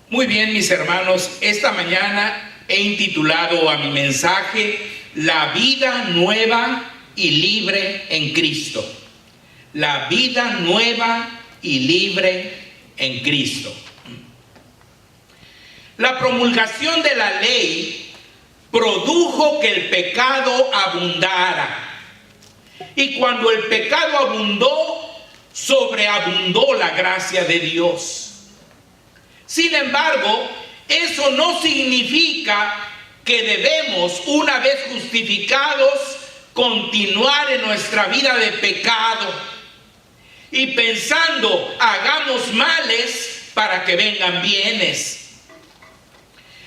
Muy bien, mis hermanos, esta mañana he intitulado a mi mensaje La vida nueva y libre en Cristo. La vida nueva y libre en Cristo. La promulgación de la ley produjo que el pecado abundara. Y cuando el pecado abundó, sobreabundó la gracia de Dios. Sin embargo, eso no significa que debemos, una vez justificados, continuar en nuestra vida de pecado y pensando, hagamos males para que vengan bienes.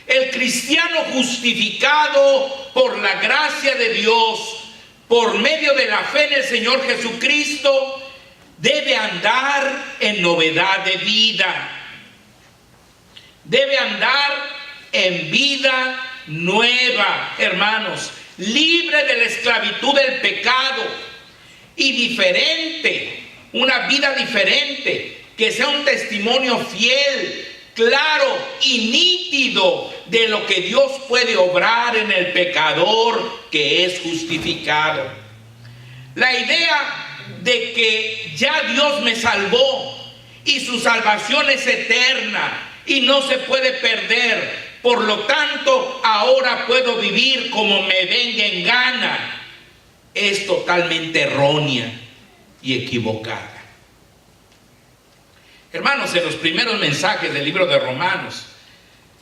El cristiano justificado por la gracia de Dios, por medio de la fe en el Señor Jesucristo, debe andar en novedad de vida. Debe andar en vida nueva, hermanos, libre de la esclavitud del pecado y diferente, una vida diferente, que sea un testimonio fiel, claro y nítido de lo que Dios puede obrar en el pecador que es justificado. La idea de que ya Dios me salvó y su salvación es eterna y no se puede perder, por lo tanto ahora puedo vivir como me venga en gana, es totalmente errónea y equivocada. Hermanos, en los primeros mensajes del libro de Romanos,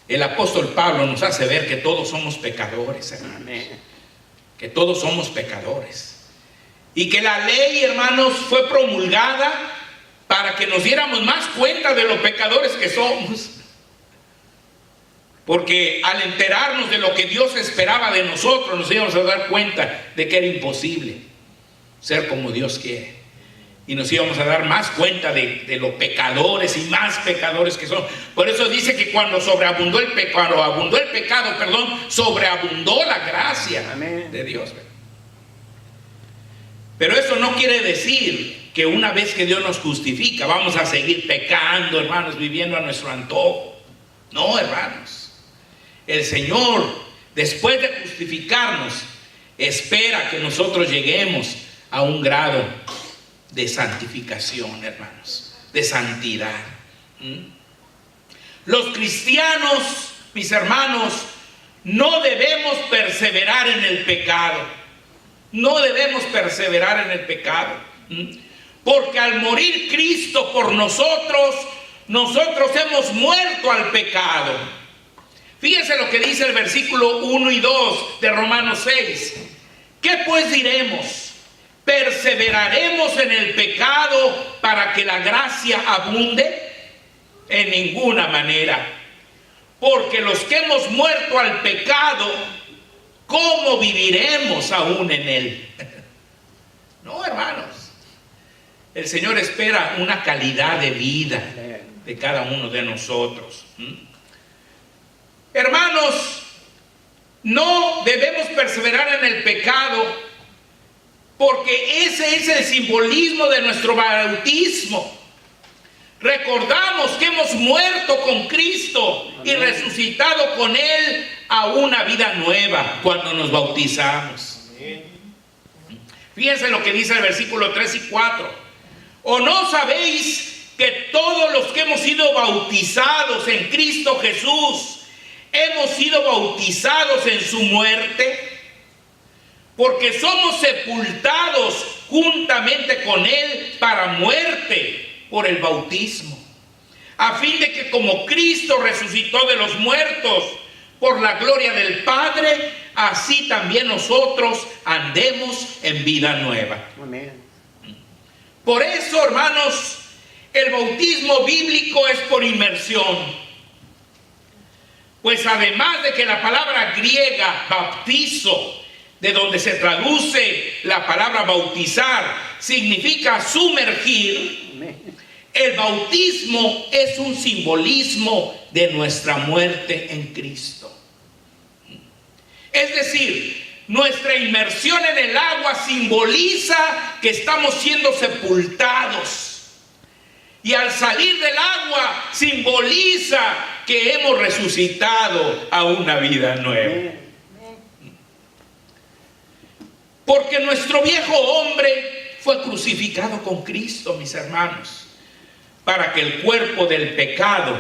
el apóstol Pablo nos hace ver que todos somos pecadores, hermanos. Que todos somos pecadores. Y que la ley, hermanos, fue promulgada para que nos diéramos más cuenta de los pecadores que somos. Porque al enterarnos de lo que Dios esperaba de nosotros, nos íbamos a dar cuenta de que era imposible ser como Dios quiere. Y nos íbamos a dar más cuenta de los pecadores y más pecadores que son. Por eso dice que cuando abundó el pecado, sobreabundó la gracia de Dios. Pero eso no quiere decir que una vez que Dios nos justifica, vamos a seguir pecando, hermanos, viviendo a nuestro antojo. No, hermanos. El Señor, después de justificarnos, espera que nosotros lleguemos a un grado de santificación, hermanos, de santidad. Los cristianos, mis hermanos, no debemos perseverar en el pecado. No debemos perseverar en el pecado. Porque al morir Cristo por nosotros, nosotros hemos muerto al pecado. Fíjense lo que dice el versículo 1 y 2 de Romanos 6. ¿Qué pues diremos? ¿Perseveraremos en el pecado para que la gracia abunde? En ninguna manera. Porque los que hemos muerto al pecado, ¿cómo viviremos aún en él? No, hermanos. El Señor espera una calidad de vida de cada uno de nosotros. Hermanos, no debemos perseverar en el pecado, porque ese es el simbolismo de nuestro bautismo. Recordamos que hemos muerto con Cristo y resucitado con Él a una vida nueva cuando nos bautizamos. Fíjense lo que dice el versículo 3 y 4. ¿O no sabéis que todos los que hemos sido bautizados en Cristo Jesús hemos sido bautizados en su muerte? Porque somos sepultados juntamente con Él para muerte por el bautismo, a fin de que como Cristo resucitó de los muertos por la gloria del Padre, así también nosotros andemos en vida nueva. Amén. Por eso, hermanos, el bautismo bíblico es por inmersión. Pues además de que la palabra griega bautizo, de donde se traduce la palabra bautizar, significa sumergir, el bautismo es un simbolismo de nuestra muerte en Cristo. Es decir, nuestra inmersión en el agua simboliza que estamos siendo sepultados. Y al salir del agua simboliza que hemos resucitado a una vida nueva. Porque nuestro viejo hombre fue crucificado con Cristo, mis hermanos, para que el cuerpo del pecado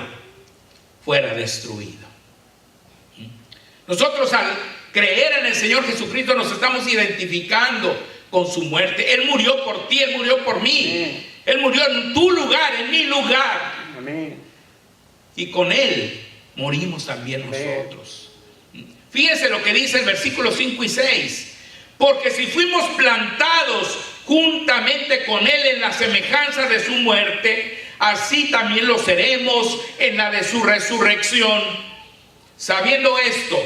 fuera destruido. Nosotros al creer en el Señor Jesucristo nos estamos identificando con su muerte. Él murió por ti, Él murió por mí. Amén. Él murió en tu lugar, en mi lugar. Amén. Y con Él morimos también nosotros. Fíjense lo que dice el versículo 5 y 6. Porque si fuimos plantados juntamente con Él en la semejanza de su muerte, así también lo seremos en la de su resurrección. Sabiendo esto,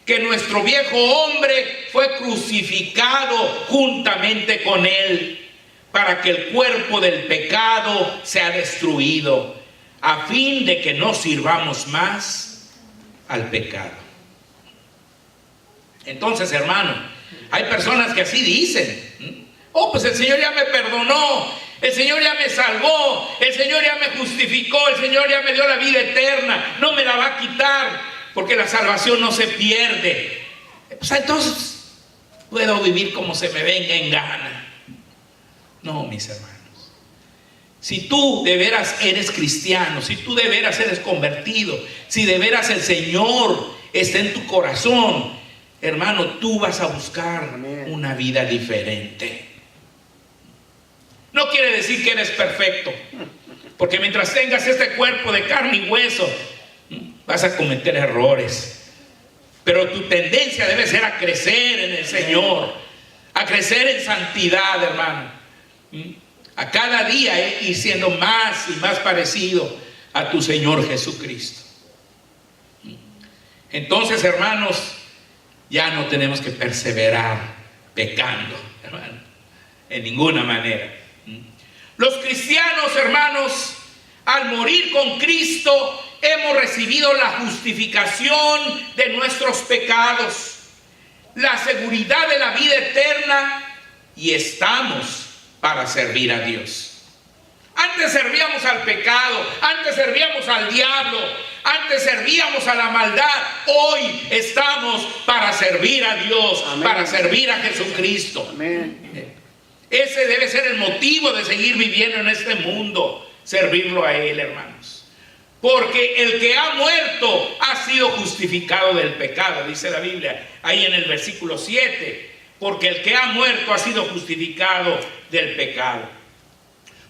que nuestro viejo hombre fue crucificado juntamente con Él, para que el cuerpo del pecado sea destruido, a fin de que no sirvamos más al pecado. Entonces, hermano, hay personas que así dicen: oh, pues el Señor ya me perdonó, el Señor ya me salvó, el Señor ya me justificó, el Señor ya me dio la vida eterna, no me la va a quitar, porque la salvación no se pierde. Pues entonces puedo vivir como se me venga en gana. No, mis hermanos. Si tú de veras eres cristiano, si tú de veras eres convertido, si de veras el Señor está en tu corazón, hermano, tú vas a buscar una vida diferente. No quiere decir que eres perfecto, porque mientras tengas este cuerpo de carne y hueso, vas a cometer errores. Pero tu tendencia debe ser a crecer en el Señor, a crecer en santidad, hermano. A cada día ir siendo más y más parecido a tu Señor Jesucristo. Entonces, hermanos, ya no tenemos que perseverar pecando, hermano, en ninguna manera. Los cristianos, hermanos, al morir con Cristo, hemos recibido la justificación de nuestros pecados, la seguridad de la vida eterna, y estamos para servir a Dios. Antes servíamos al pecado, antes servíamos al diablo, antes servíamos a la maldad. Hoy estamos para servir a Dios. Amén. Para servir a Jesucristo. Amén. Ese debe ser el motivo de seguir viviendo en este mundo, servirlo a Él, hermanos. Porque el que ha muerto ha sido justificado del pecado, dice la Biblia ahí en el versículo 7. Porque el que ha muerto ha sido justificado del pecado.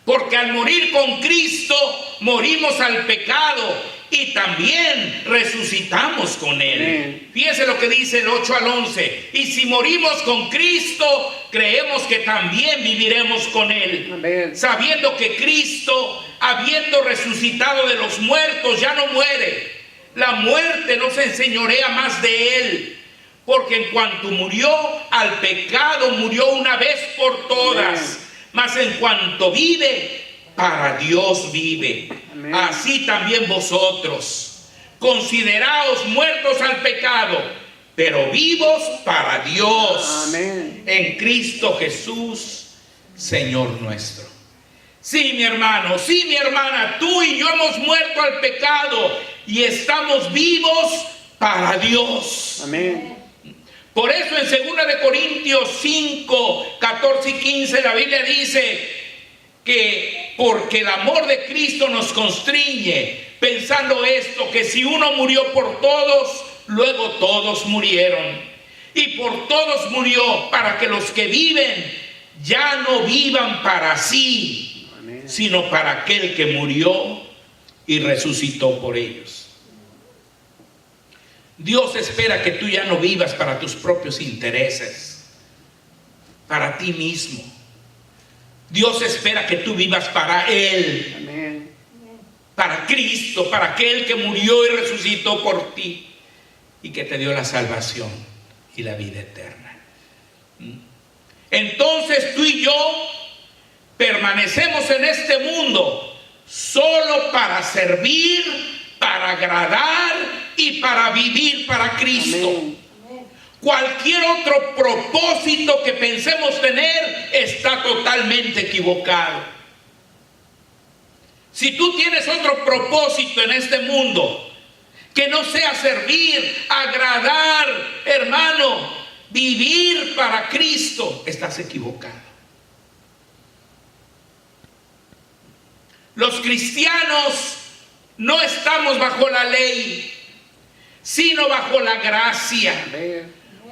Porque al morir con Cristo, morimos al pecado y también resucitamos con Él. Amén. Fíjense lo que dice el 8 al 11. Y si morimos con Cristo, creemos que también viviremos con Él. Amén. Sabiendo que Cristo, habiendo resucitado de los muertos, ya no muere. La muerte no se enseñorea más de Él. Porque en cuanto murió al pecado, murió una vez por todas. Amén. Mas en cuanto vive, para Dios vive. Amén. Así también vosotros, consideraos muertos al pecado, pero vivos para Dios. Amén. En Cristo Jesús, Señor nuestro. Sí, mi hermano, sí, mi hermana, tú y yo hemos muerto al pecado y estamos vivos para Dios. Amén. Por eso en 2 Corintios 5, 14 y 15 la Biblia dice que porque el amor de Cristo nos constriñe, pensando esto, que si uno murió por todos, luego todos murieron. Y por todos murió, para que los que viven ya no vivan para sí, amén, sino para aquel que murió y resucitó por ellos. Dios espera que tú ya no vivas para tus propios intereses, para ti mismo. Dios espera que tú vivas para Él. Amén. Para Cristo, para aquel que murió y resucitó por ti y que te dio la salvación y la vida eterna. Entonces tú y yo permanecemos en este mundo solo para servir, para agradar y para vivir para Cristo. Amén. Cualquier otro propósito que pensemos tener está totalmente equivocado. Si tú tienes otro propósito en este mundo, que no sea servir, agradar, hermano, vivir para Cristo, estás equivocado. Los cristianos no estamos bajo la ley, sino bajo la gracia.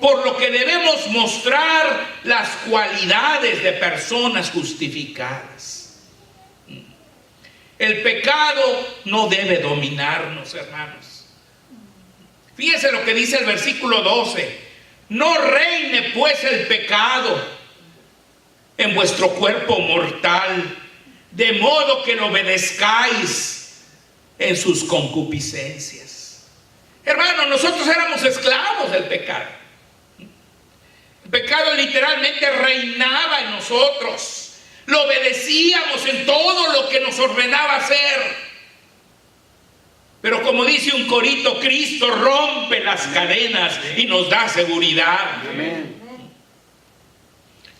Por lo que debemos mostrar las cualidades de personas justificadas. El pecado no debe dominarnos, hermanos. Fíjense lo que dice el versículo 12. No reine pues el pecado en vuestro cuerpo mortal, de modo que lo obedezcáis en sus concupiscencias. Hermanos, nosotros éramos esclavos del pecado. El pecado literalmente reinaba en nosotros. Lo obedecíamos en todo lo que nos ordenaba hacer. Pero como dice un corito, Cristo rompe las cadenas y nos da seguridad. Amén.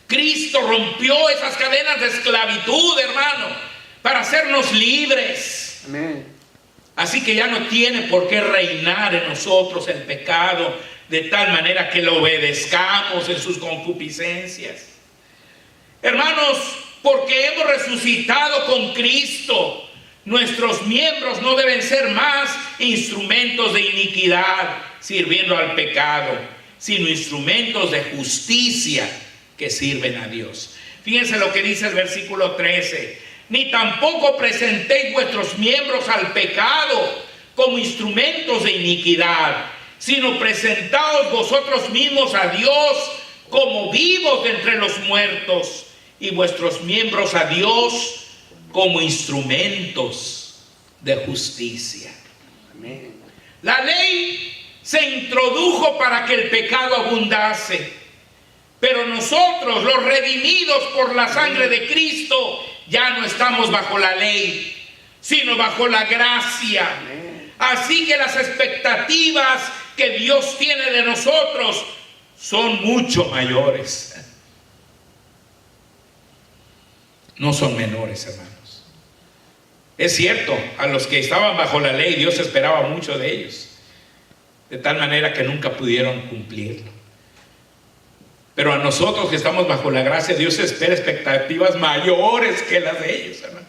Cristo rompió esas cadenas de esclavitud, hermano, para hacernos libres. Amén. Así que ya no tiene por qué reinar en nosotros el pecado, de tal manera que lo obedezcamos en sus concupiscencias. Hermanos, porque hemos resucitado con Cristo, nuestros miembros no deben ser más instrumentos de iniquidad, sirviendo al pecado, sino instrumentos de justicia que sirven a Dios. Fíjense lo que dice el versículo 13. Ni tampoco presentéis vuestros miembros al pecado como instrumentos de iniquidad, sino presentaos vosotros mismos a Dios como vivos de entre los muertos, y vuestros miembros a Dios como instrumentos de justicia. Amén. La ley se introdujo para que el pecado abundase, pero nosotros, los redimidos por la sangre de Cristo, ya no estamos bajo la ley, sino bajo la gracia. Así que las expectativas que Dios tiene de nosotros son mucho mayores. No son menores, hermanos. Es cierto, a los que estaban bajo la ley, Dios esperaba mucho de ellos, de tal manera que nunca pudieron cumplirlo. Pero a nosotros que estamos bajo la gracia, Dios espera expectativas mayores que las de ellos, hermano.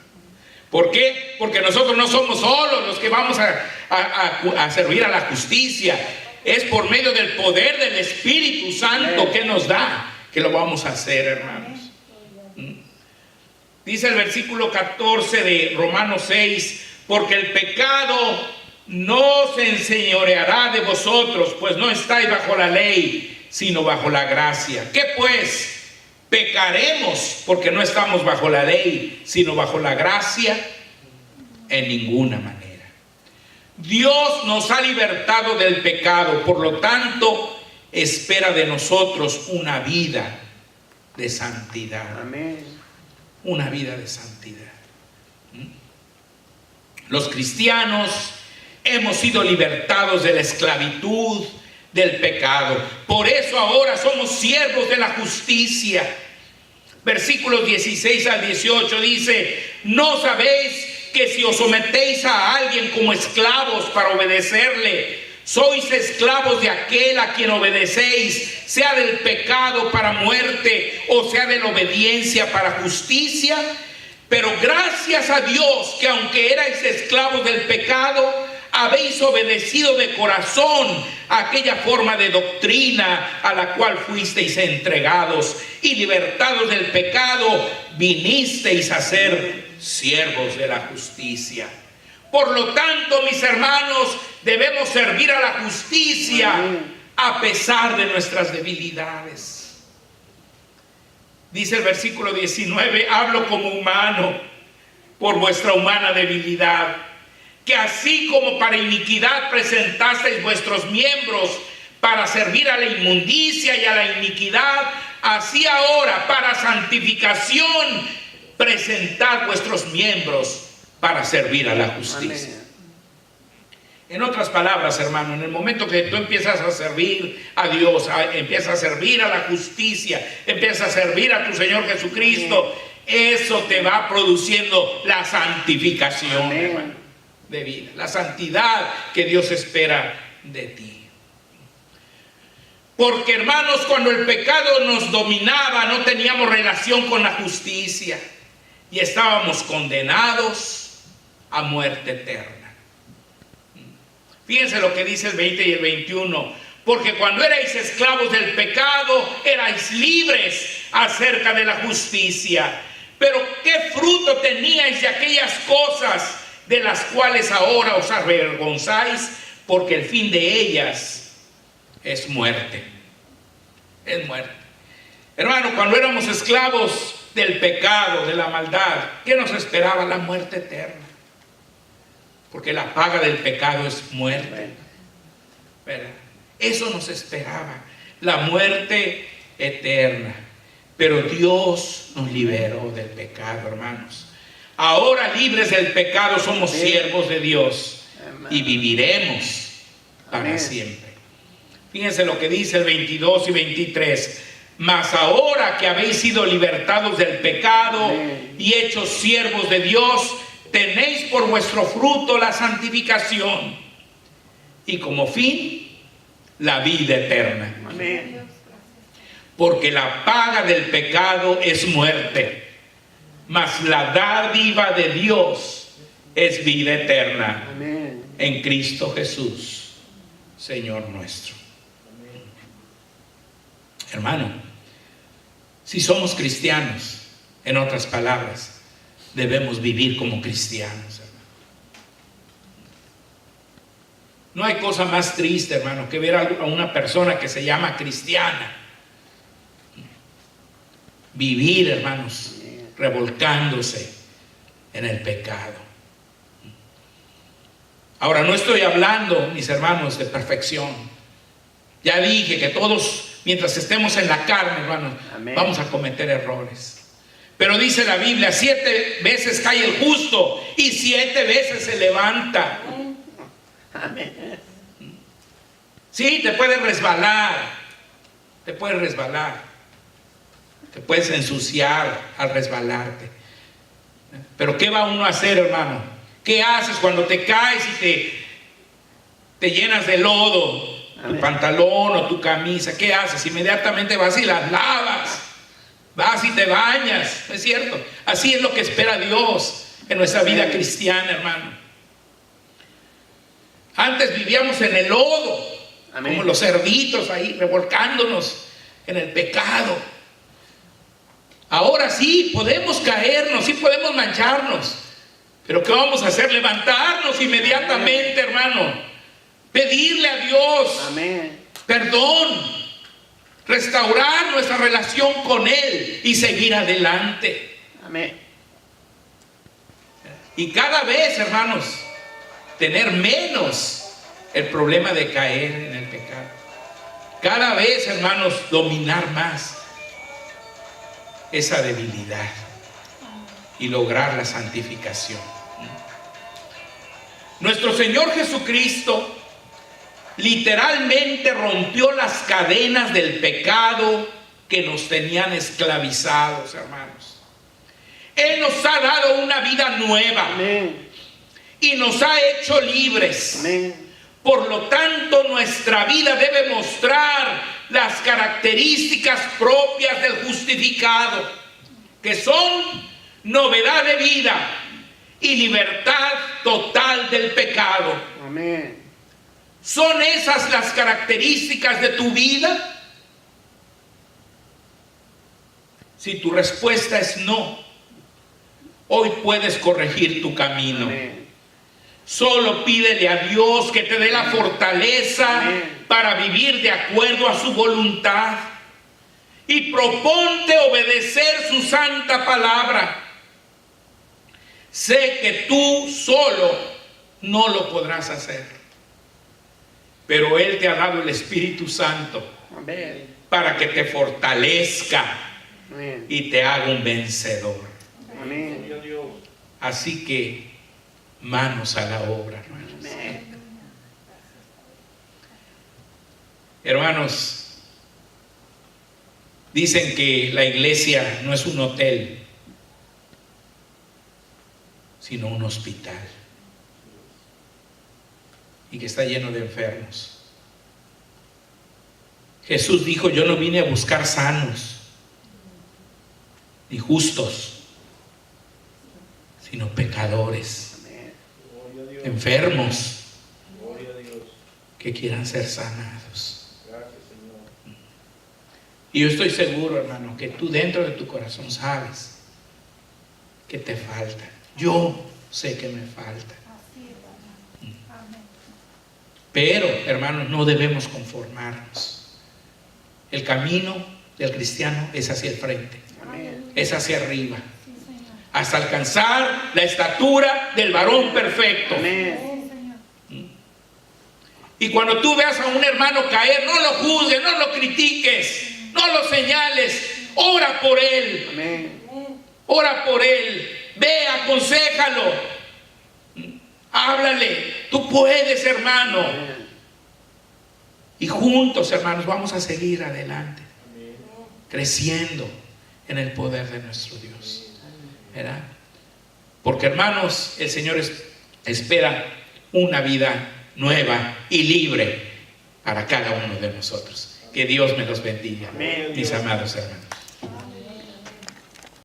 ¿Por qué? Porque nosotros no somos solos los que vamos a servir a la justicia. Es por medio del poder del Espíritu Santo que nos da que lo vamos a hacer, hermanos. Dice el versículo 14 de Romanos 6, porque el pecado no se enseñoreará de vosotros, pues no estáis bajo la ley, sino bajo la gracia. ¿Qué pues? ¿Pecaremos porque no estamos bajo la ley, sino bajo la gracia? En ninguna manera. Dios nos ha libertado del pecado, por lo tanto, espera de nosotros una vida de santidad. Amén. Una vida de santidad. Los cristianos hemos sido libertados de la esclavitud del pecado. Por eso ahora somos siervos de la justicia. Versículos 16 al 18 dice: ¿no sabéis que si os sometéis a alguien como esclavos para obedecerle, sois esclavos de aquel a quien obedecéis, sea del pecado para muerte o sea de la obediencia para justicia? Pero gracias a Dios que aunque erais esclavos del pecado, habéis obedecido de corazón a aquella forma de doctrina a la cual fuisteis entregados, y libertados del pecado, vinisteis a ser siervos de la justicia. Por lo tanto, mis hermanos, debemos servir a la justicia a pesar de nuestras debilidades. Dice el versículo 19: hablo como humano por vuestra humana debilidad, que así como para iniquidad presentasteis vuestros miembros para servir a la inmundicia y a la iniquidad, así ahora para santificación presentad vuestros miembros para servir a la justicia. Amén. En otras palabras, hermano, en el momento que tú empiezas a servir a Dios, empiezas a servir a la justicia, empiezas a servir a tu Señor Jesucristo, eso te va produciendo la santificación, Amén. hermano, de vida, la santidad que Dios espera de ti. Porque, hermanos, cuando el pecado nos dominaba, no teníamos relación con la justicia y estábamos condenados a muerte eterna. Fíjense lo que dice el 20 y el 21. Porque cuando erais esclavos del pecado, erais libres acerca de la justicia. Pero ¿qué fruto teníais de aquellas cosas de las cuales ahora os avergonzáis? Porque el fin de ellas es muerte. Es muerte. Hermano, cuando éramos esclavos del pecado, de la maldad, ¿qué nos esperaba? La muerte eterna. Porque la paga del pecado es muerte. ¿Verdad? Eso nos esperaba, la muerte eterna. Pero Dios nos liberó del pecado, hermanos. Ahora, libres del pecado, somos siervos de Dios y viviremos para siempre. Fíjense lo que dice el 22 y 23. Mas ahora que habéis sido libertados del pecado y hechos siervos de Dios, tenéis por vuestro fruto la santificación y como fin la vida eterna. Amén. Porque la paga del pecado es muerte, mas la dádiva de Dios es vida eterna. Amén. En Cristo Jesús, Señor nuestro. Hermano, si somos cristianos, en otras palabras, debemos vivir como cristianos. No hay cosa más triste, hermano, que ver a una persona que se llama cristiana vivir, hermanos, revolcándose en el pecado. Ahora, no estoy hablando, mis hermanos, de perfección. Ya dije que todos, mientras estemos en la carne, hermanos, vamos a cometer errores. Pero dice la Biblia, 7 veces cae el justo y 7 veces se levanta. Amén. Sí, te puedes resbalar, te puedes ensuciar al resbalarte. Pero ¿qué va uno a hacer, hermano? ¿Qué haces cuando te caes y te llenas de lodo? Tu pantalón o tu camisa, ¿qué haces? Inmediatamente vas y las lavas, vas y te bañas, ¿no es cierto? Así es lo que espera Dios en nuestra vida cristiana, hermano. Antes vivíamos en el lodo, como los cerditos ahí, revolcándonos en el pecado. Ahora sí, podemos caernos, sí podemos mancharnos, pero ¿qué vamos a hacer? Levantarnos inmediatamente, hermano. Pedirle a Dios perdón, restaurar nuestra relación con Él y seguir adelante. Amén. Y cada vez, hermanos, tener menos el problema de caer en el pecado. Cada vez, hermanos, dominar más esa debilidad y lograr la santificación. Nuestro Señor Jesucristo literalmente rompió las cadenas del pecado que nos tenían esclavizados, hermanos. Él nos ha dado una vida nueva. Amén. Y nos ha hecho libres. Amén. Por lo tanto, nuestra vida debe mostrar las características propias del justificado, que son novedad de vida y libertad total del pecado. Amén. ¿Son esas las características de tu vida? Si tu respuesta es no, hoy puedes corregir tu camino. Amén. Solo pídele a Dios que te dé la fortaleza para vivir de acuerdo a su voluntad. Y proponte obedecer su santa palabra. Sé que tú solo no lo podrás hacer, pero Él te ha dado el Espíritu Santo para que te fortalezca y te haga un vencedor. Amén. Así que manos a la obra, hermanos. Hermanos, dicen que la iglesia no es un hotel, sino un hospital. Y que está lleno de enfermos. Jesús dijo: yo no vine a buscar sanos ni justos, sino pecadores, Amén. enfermos, que quieran ser sanados. Y yo estoy seguro, hermano, que tú dentro de tu corazón sabes que te falta. Yo sé que me falta. Pero, hermanos, no debemos conformarnos. El camino del cristiano es hacia el frente, Amén. es hacia arriba, hasta alcanzar la estatura del varón perfecto. Amén. Y cuando tú veas a un hermano caer, no lo juzgues, no lo critiques, no lo señales, ora por él, Amén. ora por él, ve, aconséjalo, háblale, tú puedes, hermano. Amén. Y juntos, hermanos, vamos a seguir adelante, creciendo en el poder de nuestro Dios, ¿verdad? Porque, hermanos, el Señor espera una vida nueva y libre para cada uno de nosotros. Que Dios me los bendiga, Amén. mis amados hermanos.